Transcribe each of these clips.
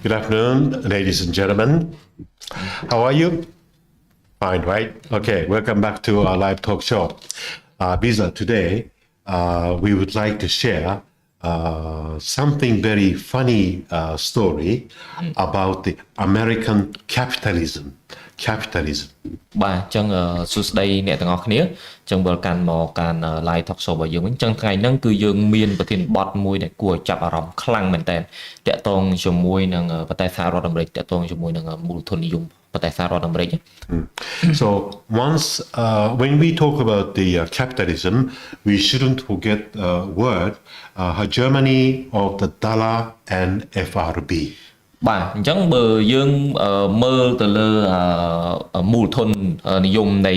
Good afternoon, ladies and gentlemen. How are you? Fine, right? Okay, welcome back to our live talk show. Biza, today we would like to share something very funny story about the American capitalism. Capitalism. បាទអញ្ចឹងសួស្តីអ្នកទាំងអស់គ្នាអញ្ចឹងវិលកាន់មកកាន់ live talk show របស់យើងវិញអញ្ចឹងថ្ងៃហ្នឹងគឺយើងមានប្រធានបទមួយដែលគួរឲ្យចាប់អារម្មណ៍ខ្លាំងមែនតើតាក់ទងជាមួយនឹងប្រទេសសហរដ្ឋអាមេរិកតាក់ទងជាមួយនឹងមូលធននិយមប្រទេសសហរដ្ឋអាមេរិក So once when we talk about the capitalism, we shouldn't forget word hegemony of the dollar and FRB. បាទអញ្ចឹងបើយើងមើលទៅលើមូលធននិយមនៃ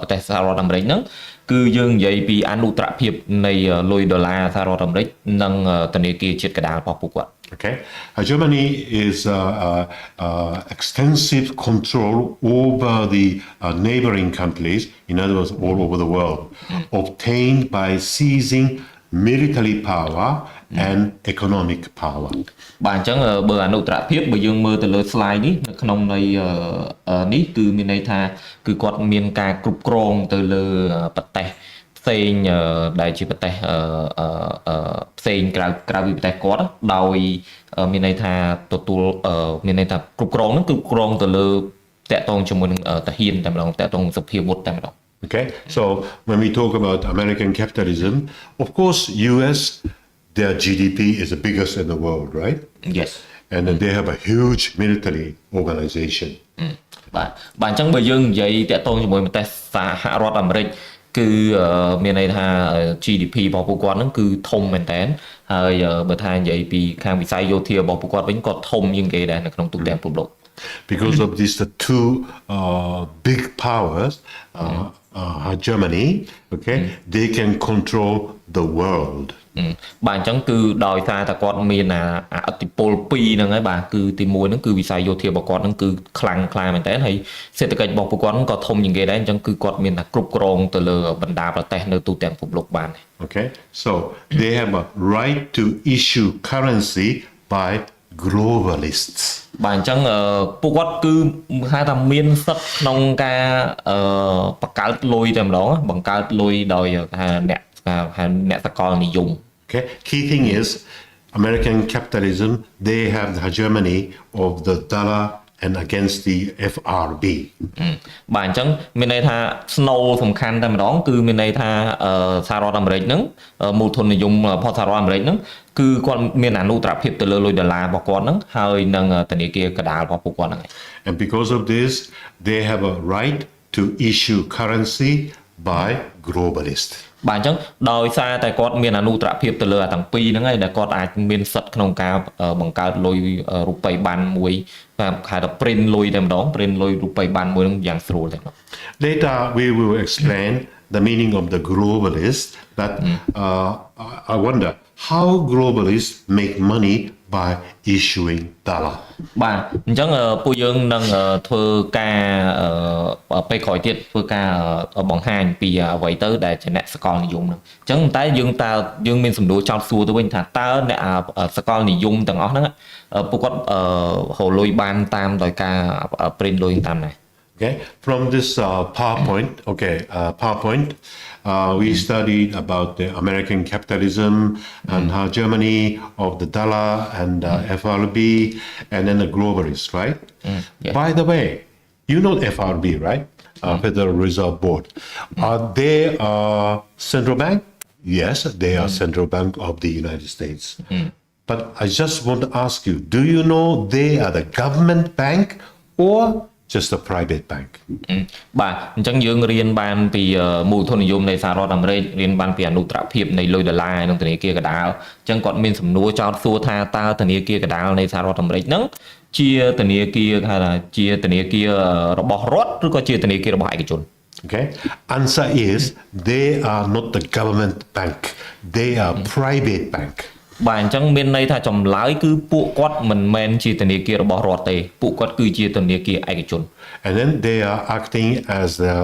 ប្រទេសសហរដ្ឋអាមេរិកហ្នឹងគឺយើងនិយាយពីអនុត្តរភាពនៃលុយដុល្លារសហរដ្ឋអាមេរិកនិងធនាគារជាតិកណ្ដាលរបស់ពួកគាត់ Okay, hegemony is extensive control over the neighboring countries, in other words, all over the world, obtained by seizing military power and economic power. បាទអញ្ចឹងបើអនុត្តរភាពបើយើងមើលទៅលើ slide នេះនៅក្នុងនៃនេះគឺមានន័យថាគឺគាត់មានការគ្រប់គ្រងទៅលើប្រទេសផ្សេងដែលជាប្រទេសផ្សេងក្រៅពីប្រទេសគាត់ដោយមានន័យថាទទួលមានន័យថាគ្រប់គ្រងហ្នឹងគឺគ្រប់គ្រងទៅលើតាក់ទងជាមួយនឹងតាហ៊ានតែម្ដងតាក់ទងសភាវុធតែម្ដង Okay, so when we talk about American capitalism, of course, US, their GDP is the biggest in the world, right? Yes. And then they have a huge military organization. បាទអញ្ចឹងបើយើងនិយាយតាក់ទងជាមួយប្រទេសសហរដ្ឋអាមេរិកគឺមានន័យថា GDP របស់ពួកគាត់ហ្នឹងគឺធំមែនតើហើយបើថានិយាយពីខាងវិស័យយោធារបស់ពួកគាត់វិញក៏ធំជាងគេដែរនៅក្នុងទូទាំងពិភពលោក Because of these the two big powers, Germany, okay, they can control the world. បាទអញ្ចឹងគឺដោយសារតែគាត់មានអធិពលពីរហ្នឹងហើយបាទគឺទី1ហ្នឹងគឺវិស័យយោធារបស់គាត់ហ្នឹងគឺខ្លាំងក្លាមែនតើហើយសេដ្ឋកិច្ចរបស់ពួកគាត់ហ្នឹងក៏ធំជាងគេដែរអញ្ចឹងគឺគាត់មានតែគ្រប់គ្រងទៅលើបណ្ដាប្រទេសនៅទូទាំងពិភពលោកបាន Okay, so they have a right to issue currency by globalists. បាទអញ្ចឹងពួកគាត់គឺហៅថាមានសិទ្ធិក្នុងការបង្កើតលុយតែម្ដងបង្កើតលុយដោយអ្នកសកលនិយម Okay, key thing is American capitalism, they have the hegemony of the dollar and against the FRB. បាទអញ្ចឹងមានន័យថាស្នូលសំខាន់តែម្ដងគឺមានន័យថាសហរដ្ឋអាមេរិកហ្នឹងមូលធននិយមរបស់សហរដ្ឋអាមេរិកហ្នឹងគឺគាត់មានអនុត្តរភាពទៅលើលុយដុល្លាររបស់គាត់ហ្នឹងហើយនឹងធនាគារកណ្ដាលរបស់ពួកគាត់ហ្នឹង And because of this, they have a right to issue currency by globalists. បាទអញ្ចឹងដោយសារតែគាត់មានអនុត្តរភាពទៅលើទាំងពីរហ្នឹងហើយដែលគាត់អាចមានសិទ្ធិក្នុងការបង្កើតលុយរូបិយប័ណ្ណមួយបាទហៅថា print លុយតែម្ដង print លុយរូបិយប័ណ្ណមួយហ្នឹងយ៉ាងស្រួលតែម្ដង Later we will explain the meaning of the globalist, but I wonder how globalists make money by issuing dollar. បាទអញ្ចឹងពួកយើងនឹងធ្វើការពេលក្រោយទៀតធ្វើការបង្ហាញពីអ្វីទៅដែលជាអ្នកសកលនិយមហ្នឹងអញ្ចឹងតែយើងមានសំណួរចោទសួរទៅវិញថាតើអ្នកសកលនិយមទាំងអស់ហ្នឹងពួកគាត់រកលុយបានតាមដោយការ print លុយតាមណា Okay, from this PowerPoint, we studied about the American capitalism and hegemony of the dollar and FRB, and then the globalists, right? Yeah. By the way, you know FRB, right? Federal Reserve Board. Are they central bank? Yes, they are central bank of the United States. But I just want to ask you, do you know they are the government bank or just a private bank បាទអញ្ចឹងយើងរៀនបានពីមូលធននិយមនៃសហរដ្ឋអាមេរិករៀនបានពីអនុត្តរភាពនៃលុយដុល្លារនិងធនាគារកណ្ដាលអញ្ចឹងគាត់មានសំណួរចោទសួរថាតើធនាគារកណ្ដាលនៃសហរដ្ឋអាមេរិកហ្នឹងជាធនាគារហៅថាជាធនាគាររបស់រដ្ឋឬក៏ជាធនាគាររបស់ឯកជន Okay, answer is they are not the government bank, they are private bank. បាទអញ្ចឹងមានន័យថាចម្លើយគឺពួកគាត់មិនមែនជាធនាគាររបស់រដ្ឋទេពួកគាត់គឺជាធនាគារឯកជន And then they are acting as the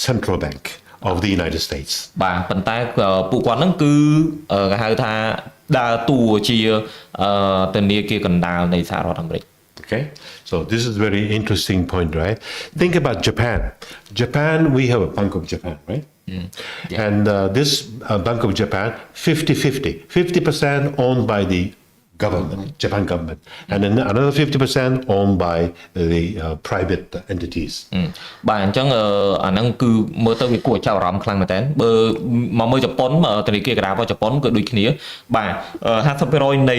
central bank of the United States. បាទប៉ុន្តែពួកគាត់ហ្នឹងគឺគេហៅថា ដើរតួជាធនាគារកណ្ដាលនៃសហរដ្ឋអាមេរិក Okay, so this is very interesting point, right? Think about Japan. Japan, we have a Bank of Japan, right? And this Bank of Japan, 50-50. 50% owned by the government, Japan government, and then another 50% owned by the private entities. បាទអញ្ចឹងអាហ្នឹងគឺមើលទៅវាគួរចាប់អារម្មណ៍ខ្លាំងមែនតើបើមកមើលជប៉ុនធនាគារកណ្ដាលរបស់ជប៉ុនគឺដូចគ្នាបាទ 50%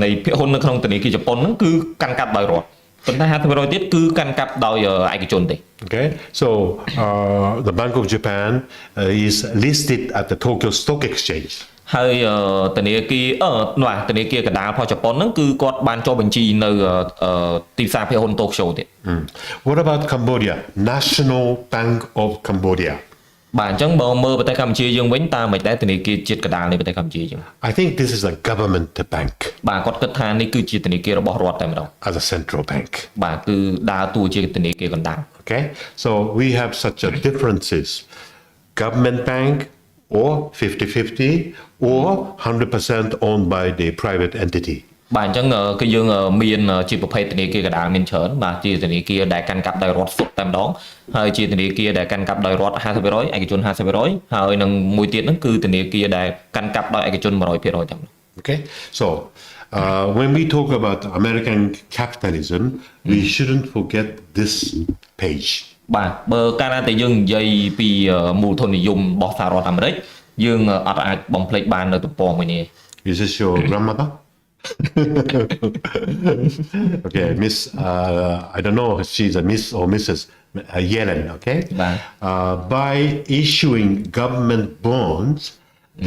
នៃភាគហ៊ុននៅក្នុងធនាគារជប៉ុនហ្នឹងគឺកាន់កាប់ដោយរដ្ឋប៉ុន្តែ 50% ទៀតគឺកាន់កាប់ដោយឯកជនទេ Okay, so the Bank of Japan is listed at the Tokyo Stock Exchange. ហើយធនាគារធនាគារកណ្ដាលរបស់ជប៉ុនហ្នឹងគឺគាត់បានចុះបញ្ជីនៅទីផ្សារភាគហ៊ុនតូក្យូទៀត What about Cambodia? National Bank of Cambodia. បាទអញ្ចឹងបើមើលប្រទេសកម្ពុជាយើងវិញតើមិនដែរធនាគារជាតិកណ្ដាលនៃប្រទេសកម្ពុជាយើង I think this is a government bank. បាទគាត់គិតថានេះគឺជាធនាគាររបស់រដ្ឋតែម្ដង As a central bank. បាទគឺដើរតួជាធនាគារកណ្ដាល Okay, so we have such a differences. Government bank or 50-50 or 100% owned by the private entity. បាទអញ្ចឹងគឺយើងមានជាប្រភេទធនាគារកណ្ដាលមានច្រើនបាទជាធនាគារដែលកាន់កាប់ដោយរដ្ឋសុទ្ធតែម្ដងហើយជាធនាគារដែលកាន់កាប់ដោយរដ្ឋ 50% ឯកជន 50% ហើយនឹងមួយទៀតហ្នឹងគឺធនាគារដែលកាន់កាប់ដោយឯកជន 100% តែម្ដង Okay, so when we talk about American capitalism, we shouldn't forget this page. បាទបើកាលណាតែយើងនិយាយពីមូលធននិយមរបស់សហរដ្ឋអាមេរិកយើងអត់អាចបំភ្លេចបាននៅទំព័រមួយនេះ Is this your grandmother? Okay, Miss, I don't know if she's a Miss or Mrs. Yellen, okay? By issuing government bonds,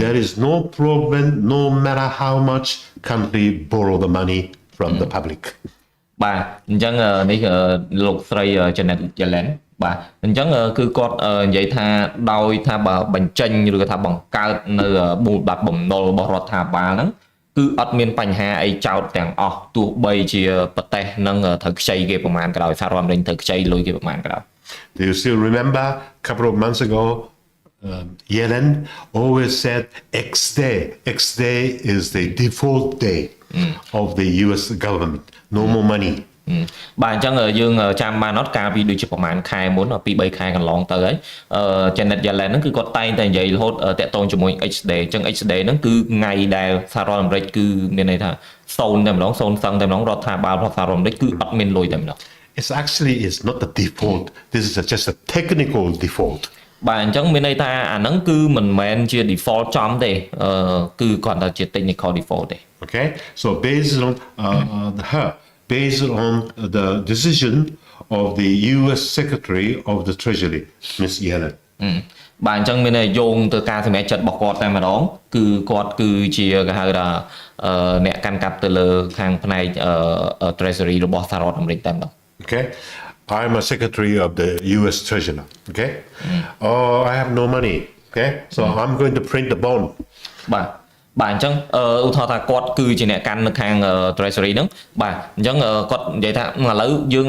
there is no problem no matter how much country borrow the money from the public. បាទអញ្ចឹងនេះលោកស្រី Janet Yellen បាទអញ្ចឹងគឺគាត់និយាយថាដោយថាបើបញ្ចេញឬក៏ថាបង្កើតនៅមូលបត្របំណុលរបស់រដ្ឋាភិបាលហ្នឹងគឺអត់មានបញ្ហាអីចោតទាំងអស់ទោះបីជាប្រទេសនឹងត្រូវខ្ចីគេប្រមាណក៏ដោយសហរដ្ឋអាមេរិកត្រូវខ្ចីលុយគេប្រមាណក៏ដោយ Do you still remember a couple of months ago Yellen always said X day is the default day of the US government no more money បាទអញ្ចឹងយើងចាំបានអត់កាលពីដូចជាប្រហែលខែមុនពី3ខែកន្លងទៅហើយJanet Yellen ហ្នឹងគឺគាត់តែងតែនិយាយរហូតតាក់ទងជាមួយ X day អញ្ចឹង X day ហ្នឹងគឺថ្ងៃដែលសហរដ្ឋអាមេរិកគឺមានន័យថា0តែម្ដង0សឹងតែម្ដងរដ្ឋាភិបាលរបស់សហរដ្ឋអាមេរិកគឺអត់មានលុយតែម្ដង It's actually is not the default this is just a technical default បាទអញ្ចឹងមានន័យថាអាហ្នឹងគឺមិនមែนជា default ចំទេគឺគាត់តែជា technical default ទេ Okay, so based on the decision of the US Secretary of the Treasury, Ms. Yellen. បាទអញ្ចឹងមានន័យយោងទៅការសម្រេចចិត្តរបស់គាត់តែម្ដងគឺគាត់គឺជាគេហៅថាអ្នកកាន់កាប់ទៅលើខាងផ្នែក Treasury របស់សហរដ្ឋអាមេរិកតែម្ដង Okay, I'm a secretary of the US Treasury. Okay, oh I have no money. Okay, so I'm going to print the bond. បាទបាទអញ្ចឹងឧទាហរណ៍ថាគាត់គឺជាអ្នកកាន់នៅខាង Treasury ហ្នឹងបាទអញ្ចឹងគាត់និយាយថាឥឡូវយើង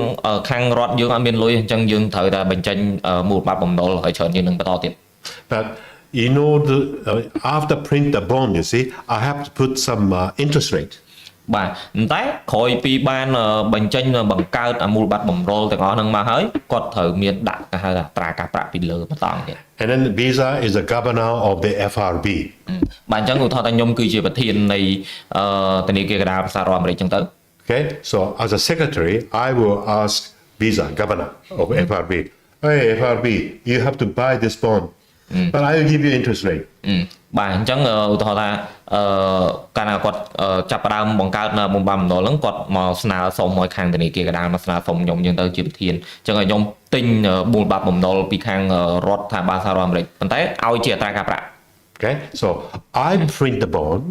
ខាងរដ្ឋយើងអត់មានលុយអញ្ចឹងយើងត្រូវតែបញ្ចេញមូលបត្របំណុលហើយច្រើនយើងនឹងបន្តទៀត But you know after print the bond you see I have to put some interest rate បាទតែក្រោយពីបានបញ្ចេញបង្កើតមូលបត្របំរុលទាំងអស់ហ្នឹងមកហើយគាត់ត្រូវមានដាក់គេហៅថាត្រាការប្រាក់ពីលើបន្តទៀត And then Visa is the governor of the FRB បាទអញ្ចឹងឧទាហរណ៍ថាខ្ញុំគឺជាប្រធាននៃធនាគារកណ្ដាលសហរដ្ឋអាមេរិកអញ្ចឹងទៅ Okay, so as a secretary I will ask Visa governor of FRB hey FRB you have to buy this bond but I will give you interest rate បាទអញ្ចឹងឧទាហរណ៍ថាកាលណាគាត់ចាប់ផ្ដើមបង្កើតនៅបំបំណុលហ្នឹងគាត់មកស្នើសុំឲ្យខាងធនាគារកណ្ដាលមកស្នើសុំខ្ញុំយើងទៅជាប្រធានអញ្ចឹងឲ្យខ្ញុំទិញមូលបត្របំណុលពីខាងរដ្ឋាភិបាលសហរដ្ឋអាមេរិកប៉ុន្តែឲ្យជាអត្រាការប្រាក់ Okay, so I print the bond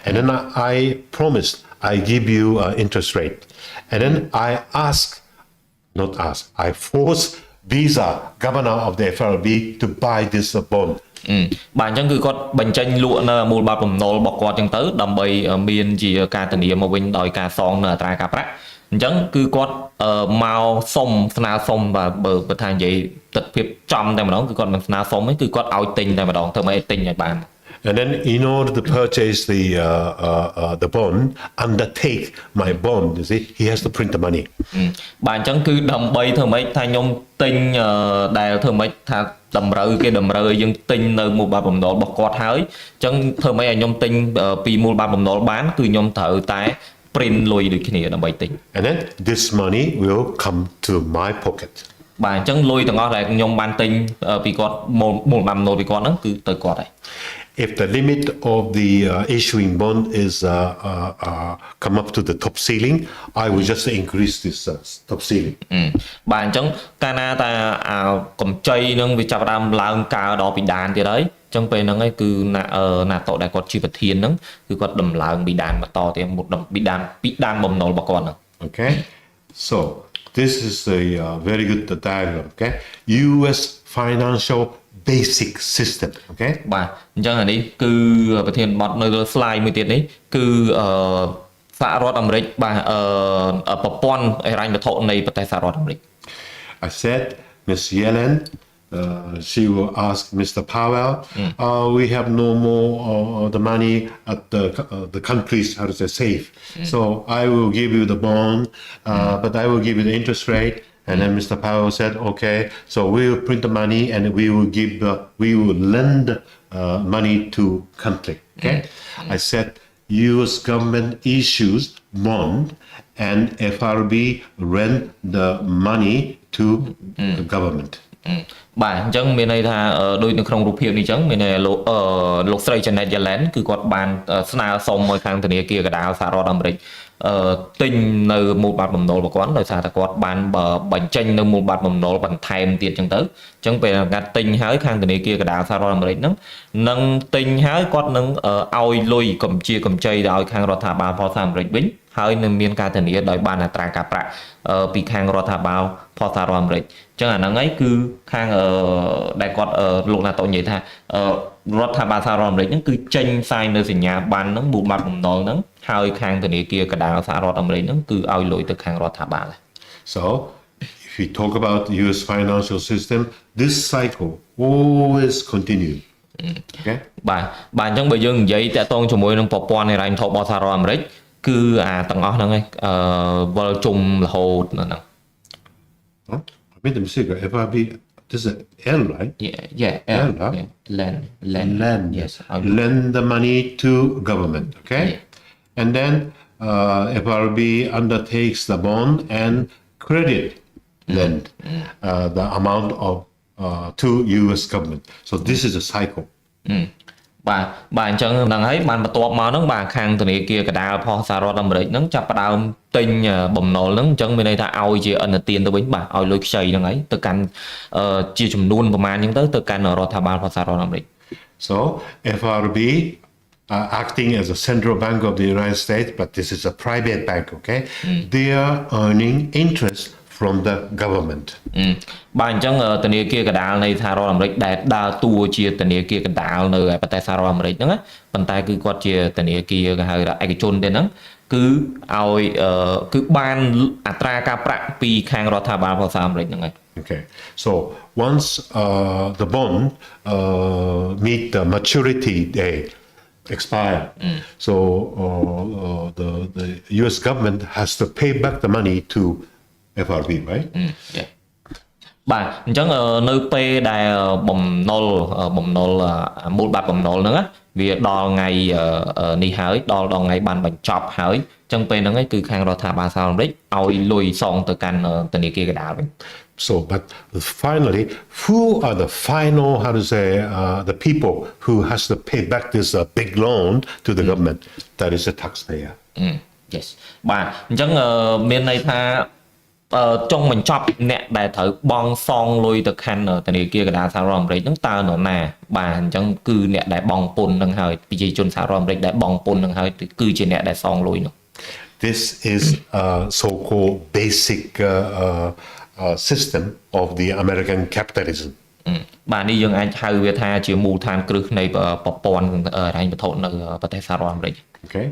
and then I promised I give you interest rate and then I force Visa governor of the FRB to buy this bond បាទអញ្ចឹងគឺគាត់បញ្ចេញលក់នៅមូលបត្របំណុលរបស់គាត់អញ្ចឹងទៅដើម្បីមានជាការធានាមកវិញដោយការសងនៅអត្រាការប្រាក់អញ្ចឹងគឺគាត់មកសុំស្នើសុំបើថានិយាយទឹកភាពចំតែម្ដងគឺគាត់មិនស្នើសុំទេគឺគាត់ឲ្យទិញតែម្ដងធ្វើម៉េចឲ្យទិញឲ្យបាន And then in order to purchase the bond, undertake my bond, you see, he has to print the money. បាទអញ្ចឹងគឺដើម្បីធ្វើម៉េចថាខ្ញុំទិញដែលធ្វើម៉េចថាតម្រូវគេតម្រូវឲ្យយើងទិញនៅមូលបត្របំណុលរបស់គាត់ហើយអញ្ចឹងធ្វើម៉េចឲ្យខ្ញុំទិញពីមូលបត្របំណុលបានគឺខ្ញុំត្រូវតែ print លុយដូចគ្នាដើម្បីទិញ And then this money will come to my pocket. បាទអញ្ចឹងលុយទាំងអស់ដែលខ្ញុំបានទិញពីគាត់មូលបត្របំណុលពីគាត់ហ្នឹងគឺទៅគាត់ហើយ If the limit of the issuing bond is come up to the top ceiling, I will just increase this top ceiling. បាទអញ្ចឹងកាលណាតែកម្ចីនឹងវាចាប់ផ្ដើមឡើងកើដល់ពីដានទៀតហើយអញ្ចឹងពេលហ្នឹងឯងគឺណាតដែលគាត់ជាប្រធានហ្នឹងគឺគាត់ដំឡើងពីដានបន្តទៀតពីដានបំណុលរបស់គាត់ហ្នឹង Okay, so this is a very good diagram. Okay, U.S. financial basic system. Okay. បាទអញ្ចឹងអានេះគឺប្រធានបទនៅលើ slide មួយទៀតនេះគឺសហរដ្ឋអាមេរិកបាទប្រព័ន្ធហិរញ្ញវត្ថុនៃប្រទេសសហរដ្ឋអាមេរិក I said Ms. Yellen, she will ask Mr. Powell, we have no more the money at the countries, how to say, safe. So I will give you the bond, but I will give you the interest rate. And then Mr. Powell said, okay, so we will print the money and we will lend money to country. Okay. I said U.S. government issues bond and FRB rent the money to the government. បាទអញ្ចឹងមានន័យថាដូចនៅក្នុងរូបភាពនេះអញ្ចឹងមានន័យលោកស្រី Janet Yellen គឺគាត់បានស្នើសុំឲ្យខាងធនាគារកណ្ដាលសហរដ្ឋអាមេរិកទិញនៅមូលបត្របំណុលរបស់គាត់ដោយសារតែគាត់បានបញ្ចេញនៅមូលបត្របំណុលបន្ថែមទៀតអញ្ចឹងទៅអញ្ចឹងពេលគាត់ទិញហើយខាងធនាគារកណ្ដាលសហរដ្ឋអាមេរិកហ្នឹងនឹងទិញហើយគាត់នឹងឲ្យលុយកម្ចីដល់ខាងរដ្ឋាភិបាលផលសហរដ្ឋអាមេរិកវិញហើយនឹងមានការធានាដោយបានអត្រាការប្រាក់ពីខាងរដ្ឋាភិបាលផលសហរដ្ឋអាមេរិកអញ្ចឹងអាហ្នឹងឯងគឺខាងដែលគាត់លោកណាតូនិយាយថារដ្ឋាភិបាលសហរដ្ឋអាមេរិកហ្នឹងគឺចេញផ្សាយនៅសញ្ញាប័ណ្ណហ្នឹងមូលបត្របំណុលហ្នឹងហើយខាងធនាគារកណ្ដាលសហរដ្ឋអាមេរិកហ្នឹងគឺឲ្យលុយទៅខាងរដ្ឋាភិបាល So if we talk about US financial system, this cycle always continue. Okay. បាទអញ្ចឹងបើយើងនិយាយតាក់ទងជាមួយនឹងប្រព័ន្ធហិរញ្ញវត្ថុរបស់សហរដ្ឋអាមេរិកគឺអាទាំងអស់ហ្នឹងឯងវិលជុំរហូតហ្នឹង I made a mistake. FRB, this is L, right? Yeah, L, huh? Lend. Yes. Lend the money to government, okay? Yeah. And then FRB undertakes the bond and credit lend the amount of to U.S. government. So this is a cycle. បាទអញ្ចឹងហ្នឹងហើយបានបន្ទាប់មកហ្នឹងបាទខាងធនាគារកណ្ដាលផលសហរដ្ឋអាមេរិកហ្នឹងចាប់ផ្ដើមទិញបំណុលហ្នឹងអញ្ចឹងមានន័យថាឲ្យជាអនុទានទៅវិញបាទឲ្យលុយខ្ចីហ្នឹងហើយទៅកាន់ជាចំនួនប្រមាណអញ្ចឹងទៅកាន់រដ្ឋាភិបាលផលសហរដ្ឋអាមេរិក So FRB acting as a central bank of the United States, but this is a private bank, okay? They are earning interest from the government. បាទអញ្ចឹងធនាគារកណ្ដាលនៃសហរដ្ឋអាមេរិកដែលដើរតួជាធនាគារកណ្ដាលនៅប្រទេសសហរដ្ឋអាមេរិកហ្នឹងណាប៉ុន្តែគឺគាត់ជាធនាគារគេហៅថាឯកជនទេហ្នឹងគឺឲ្យគឺបានអត្រាការប្រាក់ពីខាងរដ្ឋាភិបាលរបស់សហរដ្ឋអាមេរិកហ្នឹងហើយ Okay. So once the bond meet the maturity date expire, so the U.S. government has to pay back the money to FRB, right? Yeah. បាទអញ្ចឹងនៅពេលដែលបំណុលមូលបត្របំណុលហ្នឹងវាដល់ថ្ងៃនេះហើយដល់ថ្ងៃបានបញ្ចប់ហើយអញ្ចឹងពេលហ្នឹងគឺខាងរដ្ឋាភិបាលសហរដ្ឋអាមេរិកឲ្យលុយសងទៅកាន់ធនាគារកណ្ដាលវិញ So, but finally, who are the final, how to say, the people who has to pay back this big loan to the government? That is the taxpayer. Yes. បាទអញ្ចឹងមានន័យថាចុងបញ្ចប់អ្នកដែលត្រូវបង់សងលុយទៅកាន់ធនាគារកណ្ដាលសហរដ្ឋអាមេរិកហ្នឹងតើនរណាបាទអញ្ចឹងគឺអ្នកដែលបង់ពន្ធហ្នឹងហើយប្រជាជនសហរដ្ឋអាមេរិកដែលបង់ពន្ធហ្នឹងហើយគឺជាអ្នកដែលសងលុយនោះ This is a so-called basic system of the American capitalism. បាទនេះយើងអាចហៅវាថាជាមូលដ្ឋានគ្រឹះនៃប្រព័ន្ធហិរញ្ញវត្ថុនៅប្រទេសសហរដ្ឋអាមេរិក Okay.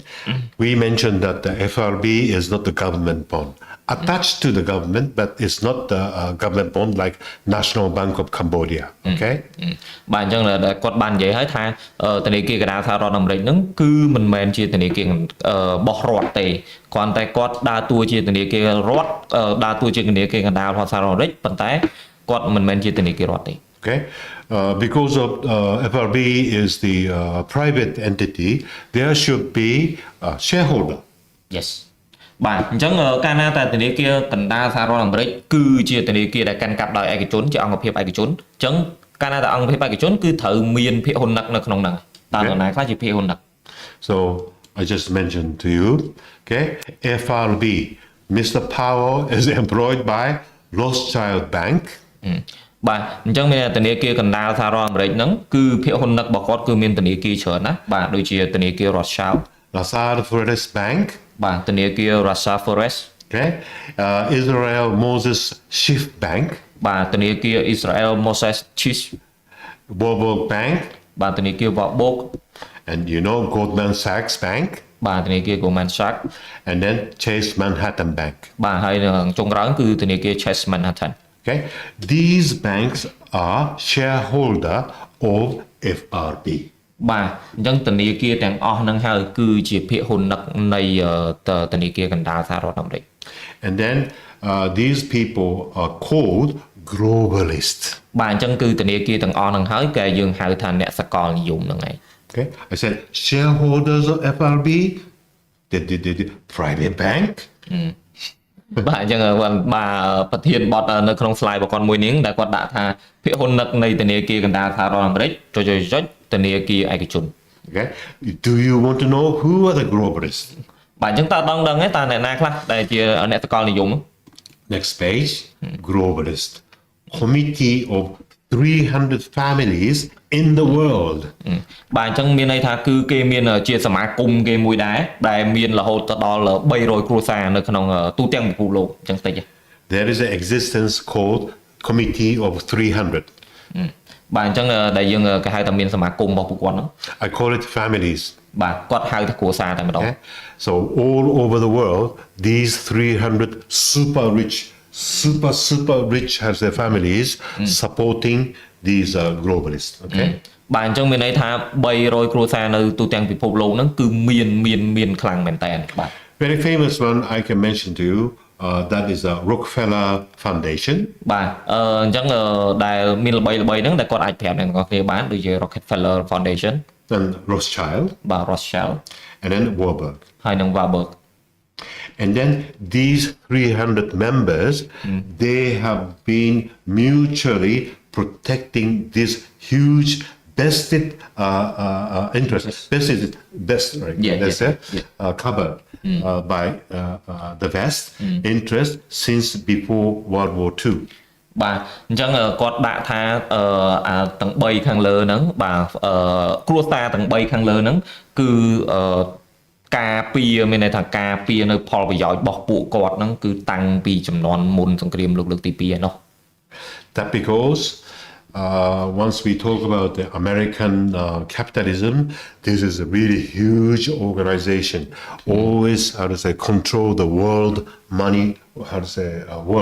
We mentioned that the FRB is not the government bond. attached to the government, but it's not the government bond like National Bank of Cambodia. Okay? បាទអញ្ចឹងគាត់បាននិយាយហើយថាធនាគារកណ្ដាលសហរដ្ឋអាមេរិកហ្នឹងគឺមិនមែនជាធនាគាររបស់រដ្ឋទេគ្រាន់តែគាត់ដើរតួជាធនាគាររដ្ឋដើរតួជាធនាគារកណ្ដាលរបស់សហរដ្ឋអាមេរិកប៉ុន្តែគាត់មិនមែនជាធនាគាររដ្ឋទេ Okay? Because of FRB is the private entity, there should be a shareholder. Yes បាទអញ្ចឹងកាលណាតែធនាគារកណ្ដាលសហរដ្ឋអាមេរិកគឺជាធនាគារដែលកាន់កាប់ដោយឯកជនជាអង្គភាពឯកជនអញ្ចឹងកាលណាតែអង្គភាពឯកជនគឺត្រូវមានភាគហ៊ុននឹកនៅក្នុងហ្នឹងតើនរណាខ្លះជាភាគហ៊ុននឹក So I just mentioned to you, okay? FRB, Mr. Powell is employed by Rothschild Bank. បាទអញ្ចឹងមានធនាគារកណ្ដាលសហរដ្ឋអាមេរិកហ្នឹងគឺភាគហ៊ុននឹករបស់គាត់គឺមានធនាគារច្រើនណាស់បាទដូចជាធនាគារ Rothschild Lazard Forest Bank. បាទធនាគារ Rasa Forest Okay? Israel Moses Schiff Bank. បាទធនាគារ Israel Moses Schiff Warburg Bank. បាទធនាគារ Warburg And you know Goldman Sachs Bank. បាទធនាគារ Goldman Sachs And then Chase Manhattan Bank. បាទហើយចុងក្រោយគឺធនាគារ Chase Manhattan Okay? These banks are shareholder of FRB. បាទអញ្ចឹងធនាគារទាំងអស់ហ្នឹងហើយគឺជាភាគហ៊ុននឹកនៃធនាគារកណ្ដាលសហរដ្ឋអាមេរិក And then these people are called globalists. បាទអញ្ចឹងគឺធនាគារទាំងអស់ហ្នឹងហើយគេយើងហៅថាអ្នកសកលនិយមហ្នឹងឯង Okay? I said shareholders of FRB, the private bank. បាទអញ្ចឹងបាទប្រធានបទនៅក្នុង slide របស់គាត់មួយនេះដែលគាត់ដាក់ថាភាគហ៊ុននឹកនៃធនាគារកណ្ដាលសហរដ្ឋអាមេរិកចុចធនាគារឯកជន Okay? Do you want to know who are the globalists? បាទអញ្ចឹងតើដឹងទេតើអ្នកណាខ្លះដែលជាអ្នកសកលនិយម Next page, globalist. Committee of 300 families in the world. បាទអញ្ចឹងមានន័យថាគឺគេមានជាសមាគមគេមួយដែរដែលមានរហូតដល់300គ្រួសារនៅក្នុងទូទាំងពិភពលោកអញ្ចឹងតិច There is an existence called Committee of 300. បាទអញ្ចឹងដែលយើងគេហៅថាមានសមាគមរបស់ពួកគាត់ហ្នឹង I call it families. បាទគាត់ហៅថាគ្រួសារតែម្ដង Okay? So all over the world, these 300 super rich has their families supporting these globalists. Okay? បាទអញ្ចឹងមានន័យថា300គ្រួសារនៅទូទាំងពិភពលោកហ្នឹងគឺមានខ្លាំងមែនតើបាទ Very famous one I can mention to you. That is a Rockefeller Foundation. បាទអញ្ចឹងដែលមានល្បីហ្នឹងដែលគាត់អាចប្រាប់អ្នកទាំងអស់គ្នាបានដូចជា Rockefeller Foundation And Rothschild. បាទ Rothschild And then Warburg. ហើយនឹង Warburg And then these 300 members, they have been mutually protecting this huge vested interest. Best, right? Covered by the West interest since before World War II. បាទអញ្ចឹងគាត់ដាក់ថាទាំង3ខាងលើហ្នឹងបាទគ្រួសារទាំង3ខាងលើហ្នឹងគឺការពារមានន័យថាការពារនៅផលប្រយោជន៍របស់ពួកគាត់ហ្នឹងគឺតាំងពីចំនួនមុនសង្គ្រាមលោកលើកទី2ឯណោះ That because once we talk about the American capitalism, this is a really huge organization. Always, how to say, control the world money, how to say, world.